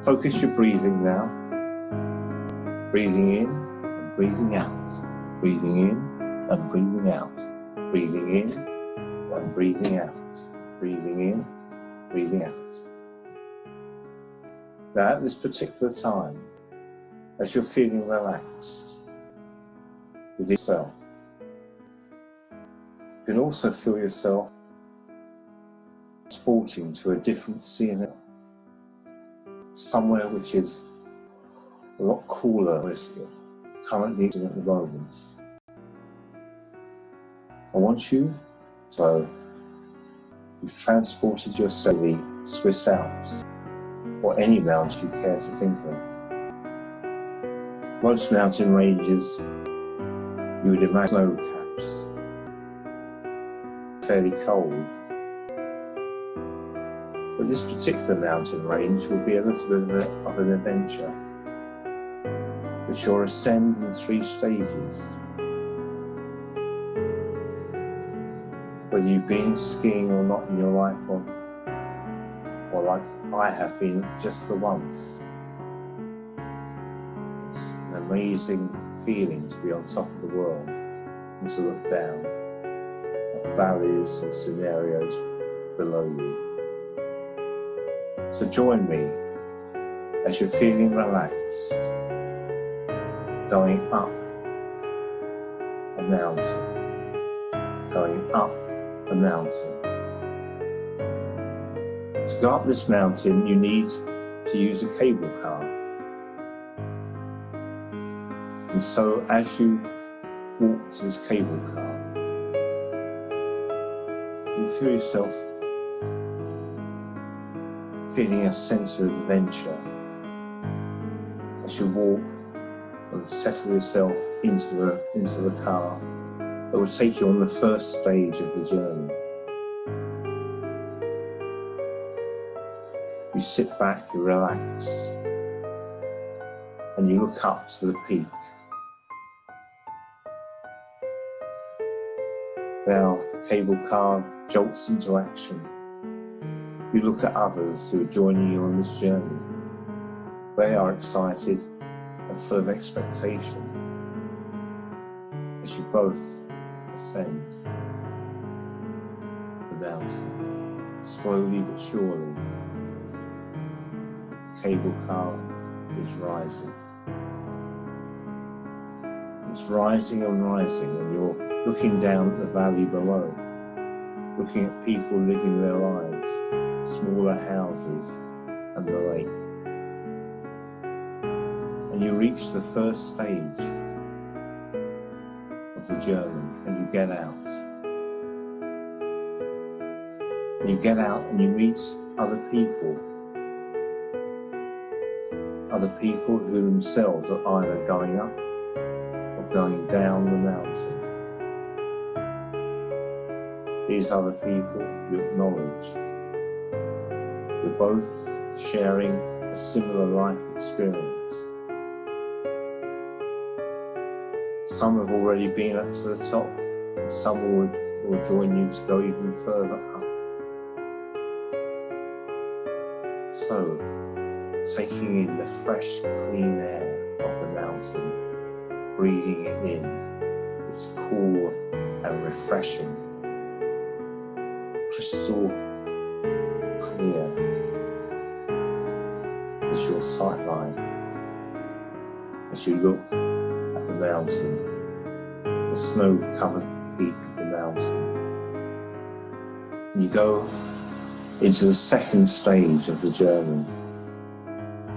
Focus your breathing now. Breathing in and breathing out. Breathing in and breathing out. Breathing in and breathing out. Breathing in, breathing out. Now at this particular time, as you're feeling relaxed with yourself, you can also feel yourself transporting to a different scene, somewhere which is a lot cooler than you're currently at the moment. I want you, so you've transported yourself to the Swiss Alps, or any mountain you care to think of. Most mountain ranges, you would imagine snow caps, fairly cold. But this particular mountain range will be a little bit of an adventure, which you'll ascend in 3 stages. Whether you've been skiing or not in your life, or like I have been just the once. It's an amazing feeling to be on top of the world and to look down at valleys and scenarios below you. So join me as you're feeling relaxed, going up a mountain, going up a mountain. To go up this mountain, you need to use a cable car. And so as you walk to this cable car, you feel yourself feeling a sense of adventure as you walk and settle yourself into the car that will take you on the first stage of the journey. You sit back, you relax, and you look up to the peak. Now the cable car jolts into action. You look at others who are joining you on this journey. They are excited and full of expectation as you both ascend the mountain. Slowly but surely, the cable car is rising. It's rising and rising, and you're looking down at the valley below, looking at people living their lives, smaller houses and the lake. And you reach the first stage of the journey, and you get out. And you get out and you meet other people who themselves are either going up or going down the mountain. These other people you acknowledge. You're both sharing a similar life experience. Some have already been up to the top, and some will join you to go even further up. So, taking in the fresh, clean air of the mountain, breathing it in, it's cool and refreshing, crystal clear is your sight line as you look at the mountain, the snow-covered peak of the mountain. And you go into the second stage of the journey,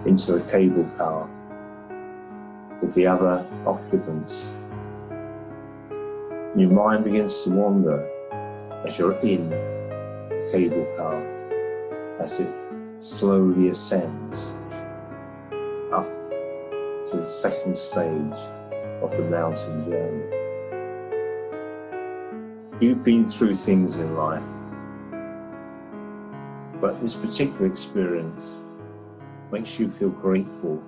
into the cable car with the other occupants. And your mind begins to wander as you're in the cable car, as it slowly ascends up to the second stage of the mountain journey. You've been through things in life, but this particular experience makes you feel grateful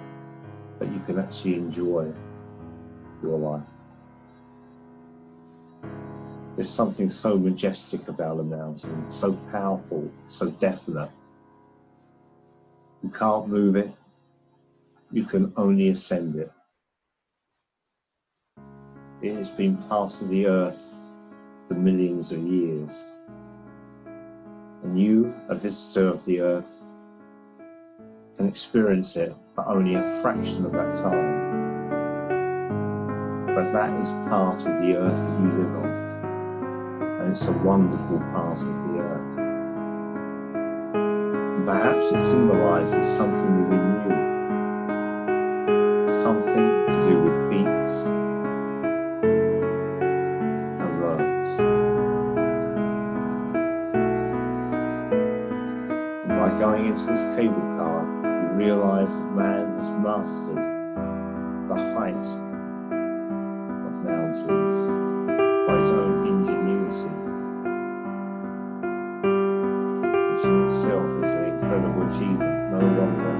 that you can actually enjoy your life. There's something so majestic about a mountain, so powerful, so definite. You can't move it, you can only ascend it. It has been part of the earth for millions of years. And you, a visitor of the earth, can experience it for only a fraction of that time. But that is part of the earth that you live on. And it's a wonderful part of the earth. And perhaps it symbolises something within you. Something to do with peaks and lows. And by going into this cable car, you realise that man has mastered the height of mountains by his own ingenuity, which in itself is an incredible achievement. No longer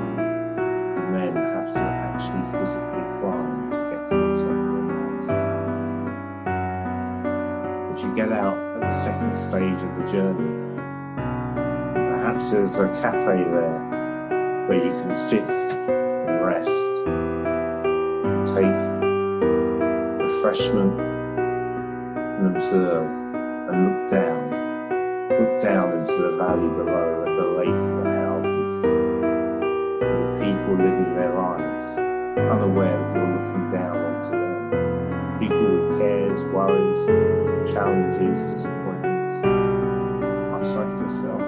do men have to actually physically climb to get to the top of the mountain. But you get out at the second stage of the journey. Perhaps there's a cafe there where you can sit and rest, take refreshment and observe and look down into the valley below at the lake, the houses, and the people living their lives, unaware that you're looking down onto them. People with cares, worries, challenges, disappointments, much like yourself.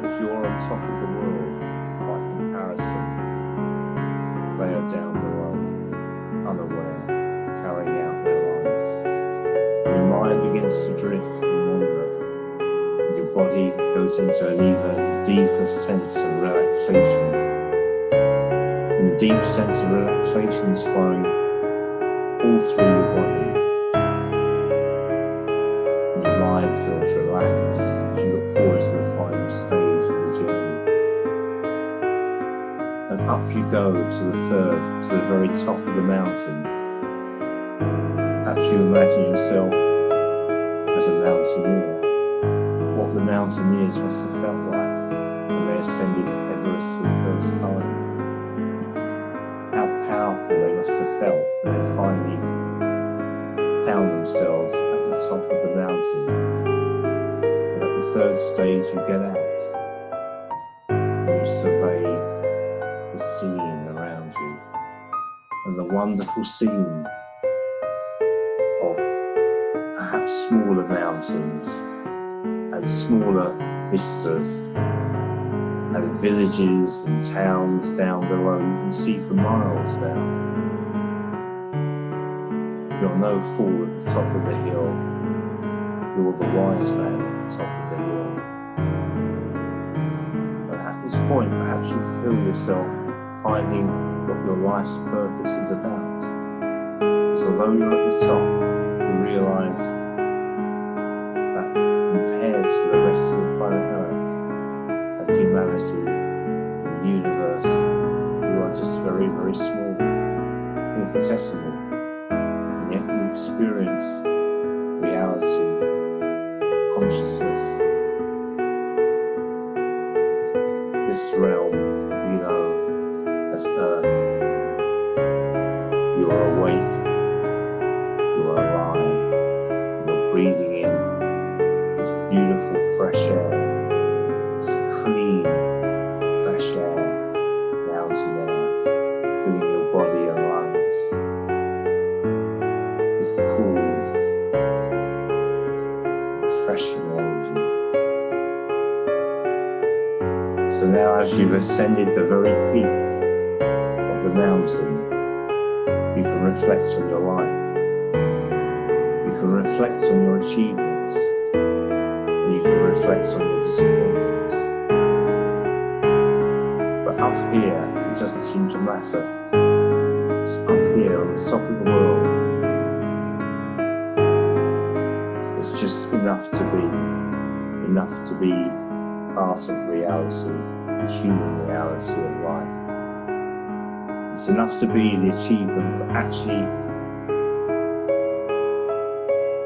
As you're on top of the world, by comparison, they are down below, unaware, carrying out their lives. Your mind begins to drift and wander, and your body goes into an even deeper sense of relaxation. And the deep sense of relaxation is flowing all through your body. And your mind feels relaxed as you look forward to the final stage of the journey. And up you go to the very top of the mountain. Perhaps you imagine yourself as a mountaineer. What the mountaineers must have felt like when they ascended Everest for the first time. How powerful they must have felt when they finally found themselves at the top of the mountain. And at the third stage you get out and you survey the scene around you, and the wonderful scene of perhaps smaller mountains and smaller vistas and villages and towns down below. You can see for miles down. You're no fool at the top of the hill. You're the wise man at the top of the hill. And at this point, perhaps you feel yourself finding what your life's purpose is about. So although you're at the top, you realise that compared to the rest of the planet Earth and humanity and the universe, you are just very, very small, infinitesimal, and yet you experience reality, consciousness, this realm you know as Earth. You are awake, you are alive, you're breathing in this beautiful fresh air, this clean fresh air, mountain air, filling your body and lungs, this cool, refreshing energy. So now as you've ascended the very peak of the mountain, you can reflect on your life. You can reflect on your achievements. And you can reflect on your disappointments. But up here, it doesn't seem to matter. It's up here on the top of the world. It's just enough to be part of reality, the human reality of life. It's enough to be the achievement, but actually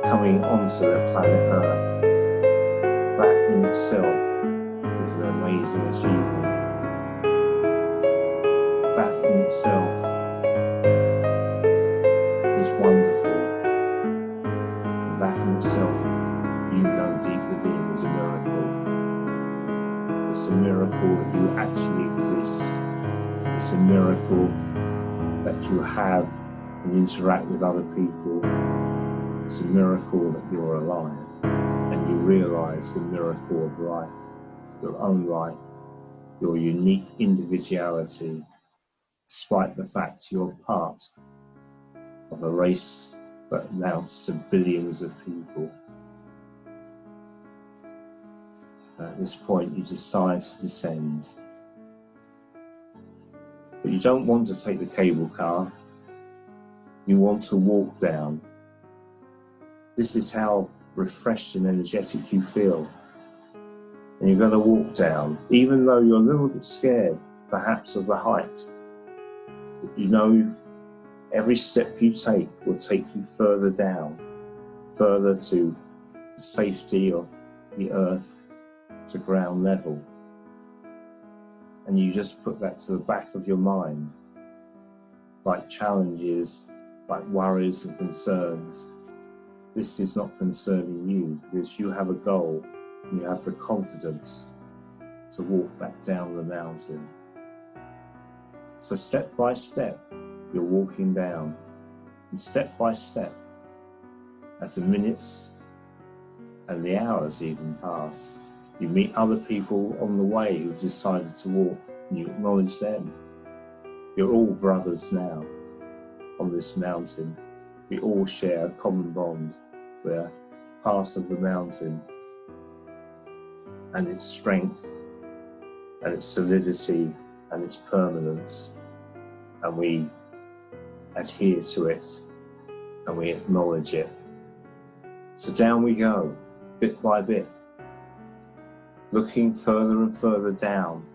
coming onto the planet Earth, that in itself is an amazing achievement. that in itself is wonderful. And that in itself, you know deep within, is a miracle. It's a miracle that you actually exist. It's a miracle that you have and interact with other people. It's a miracle that you're alive and you realize the miracle of life, your own life, your unique individuality, despite the fact you're part of a race that amounts to billions of people. At this point, you decide to descend. But you don't want to take the cable car. You want to walk down. This is how refreshed and energetic you feel. And you're going to walk down, even though you're a little bit scared, perhaps, of the height. But you know every step you take will take you further down, further to the safety of the earth, to ground level. And you just put that to the back of your mind, like challenges, like worries and concerns. This is not concerning you because you have a goal and you have the confidence to walk back down the mountain. So step by step, you're walking down, and step by step, as the minutes and the hours even pass, you meet other people on the way who've decided to walk, and you acknowledge them. You're all brothers now on this mountain. We all share a common bond. We're part of the mountain and its strength and its solidity and its permanence, and we adhere to it and we acknowledge it. So down we go, bit by bit, looking further and further down,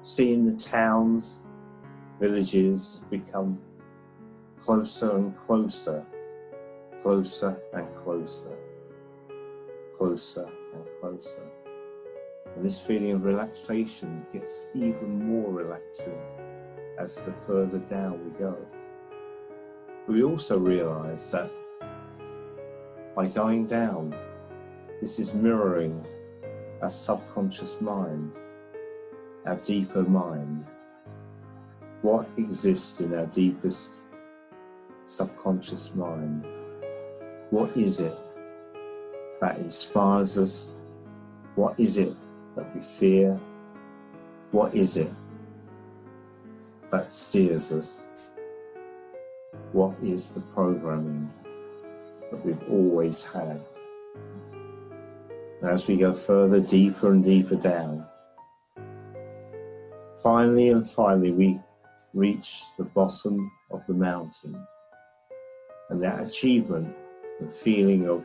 seeing the towns, villages become closer and closer, closer and closer, closer and closer. And this feeling of relaxation gets even more relaxing as the further down we go. We also realize that by going down, this is mirroring our subconscious mind, our deeper mind. What exists in our deepest subconscious mind? What is it that inspires us? What is it that we fear? What is it that steers us? What is the programming that we've always had? And as we go further, deeper and deeper down, finally and finally we reach the bottom of the mountain. And that achievement, the feeling of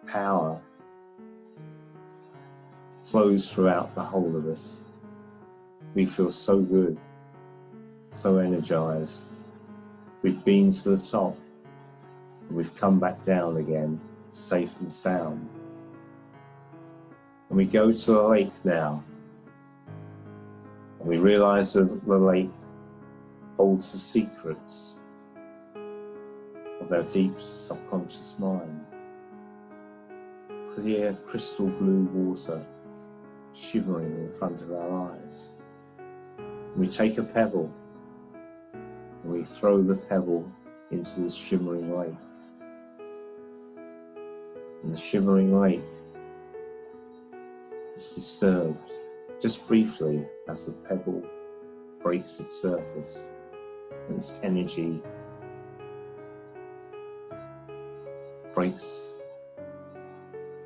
power, flows throughout the whole of us. We feel so good, so energized. We've been to the top, and we've come back down again, safe and sound. And we go to the lake now, and we realize that the lake holds the secrets of our deep subconscious mind. Clear, crystal blue water shimmering in front of our eyes. And we take a pebble and we throw the pebble into this shimmering lake. And the shimmering lake is disturbed just briefly as the pebble breaks its surface and its energy breaks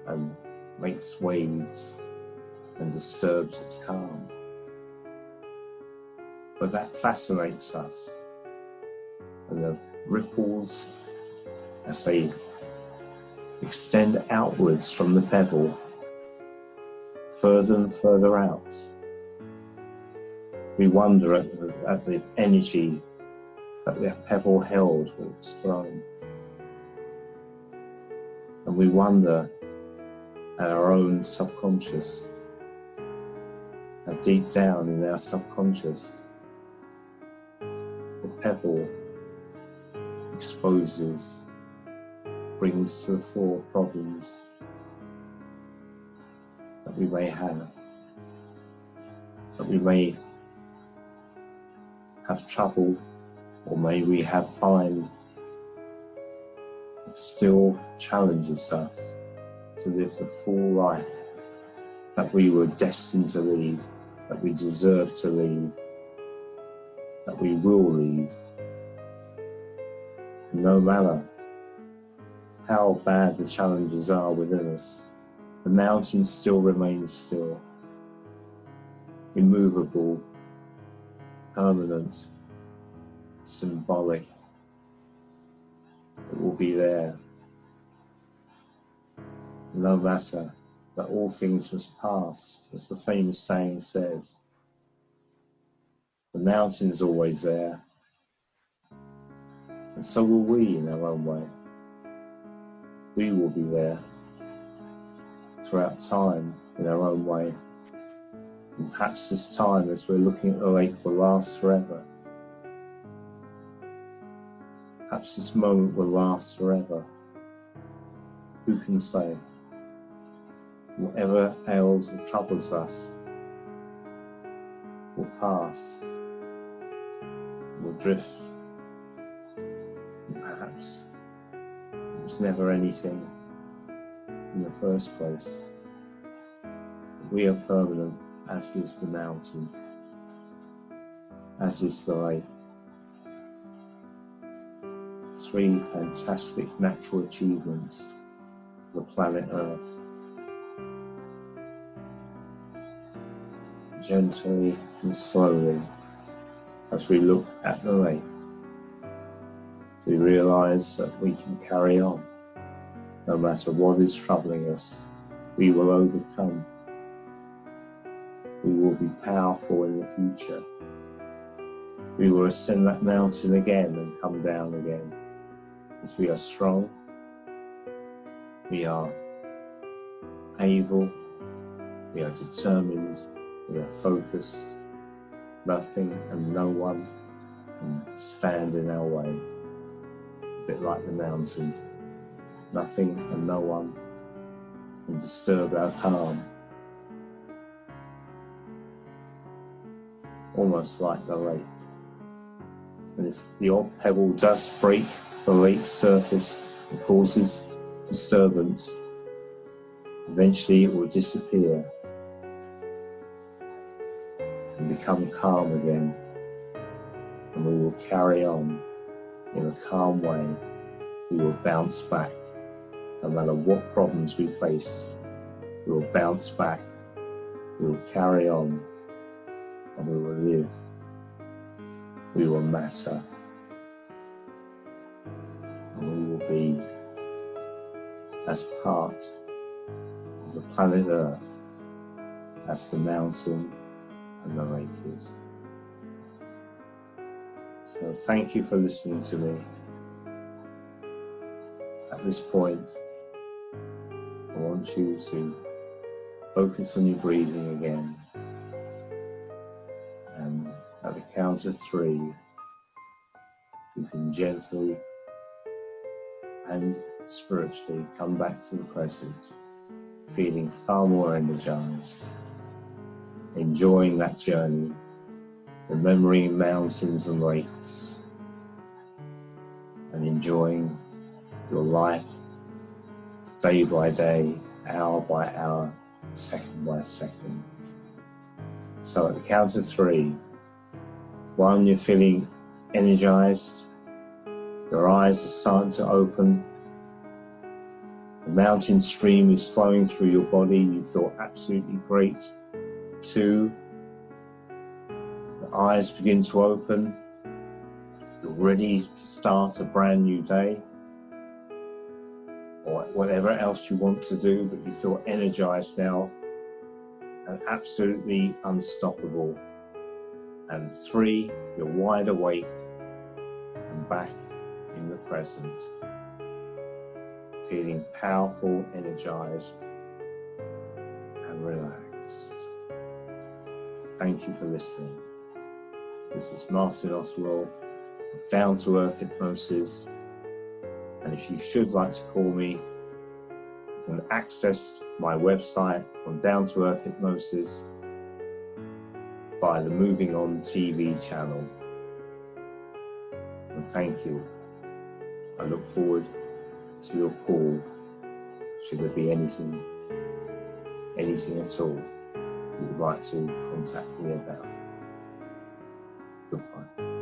and makes waves and disturbs its calm. But that fascinates us, and the ripples, as they extend outwards from the pebble, further and further out, we wonder at the energy that the pebble held when it was thrown. And we wonder at our own subconscious, how deep down in our subconscious, pebble exposes, brings to the fore problems that we may have, that we may have trouble, or may we have find it still challenges us to live the full life that we were destined to lead, that we deserve to lead, that we will lead. And no matter how bad the challenges are within us, the mountain still remains still, immovable, permanent, symbolic. It will be there. No matter that all things must pass, as the famous saying says. The mountain is always there, and so will we in our own way. We will be there throughout time in our own way. And perhaps this time, as we're looking at the lake, will last forever. Perhaps this moment will last forever. Who can say? Whatever ails or troubles us will pass, will drift, and perhaps it was never anything in the first place. We are permanent, as is the mountain, as is the lake. Three fantastic natural achievements of the planet Earth. Gently and slowly, as we look at the lake, we realize that we can carry on. No matter what is troubling us, we will overcome. We will be powerful in the future. We will ascend that mountain again and come down again, because we are strong, we are able, we are determined, we are focused. Nothing and no one can stand in our way. A bit like the mountain. Nothing and no one can disturb our calm. Almost like the lake. And if the odd pebble does break the lake's surface and causes disturbance, eventually it will disappear and become calm again, and we will carry on in a calm way. We will bounce back. No matter what problems we face, we will bounce back, we will carry on, and we will live. We will matter, and we will be as part of the planet Earth as the mountain and the lake is. So thank you for listening to me. At this point, I want you to focus on your breathing again. And at the count of 3, you can gently and spiritually come back to the present, feeling far more energized, enjoying that journey, remembering mountains and lakes, and enjoying your life day by day, hour by hour, second by second. So at the count of 3, 1, you're feeling energized, your eyes are starting to open, the mountain stream is flowing through your body, you feel absolutely great. 2, the eyes begin to open, you're ready to start a brand new day, or whatever else you want to do, but you feel energized now and absolutely unstoppable. And 3, you're wide awake and back in the present, feeling powerful, energized and relaxed. Thank you for listening. This is Martin Oswald of down-to-earth hypnosis. And if you should like to call me, you can access my website on down-to-earth hypnosis by the Moving On TV channel. And thank you. I look forward to your call, should there be anything at all you would like to contact me about. Goodbye.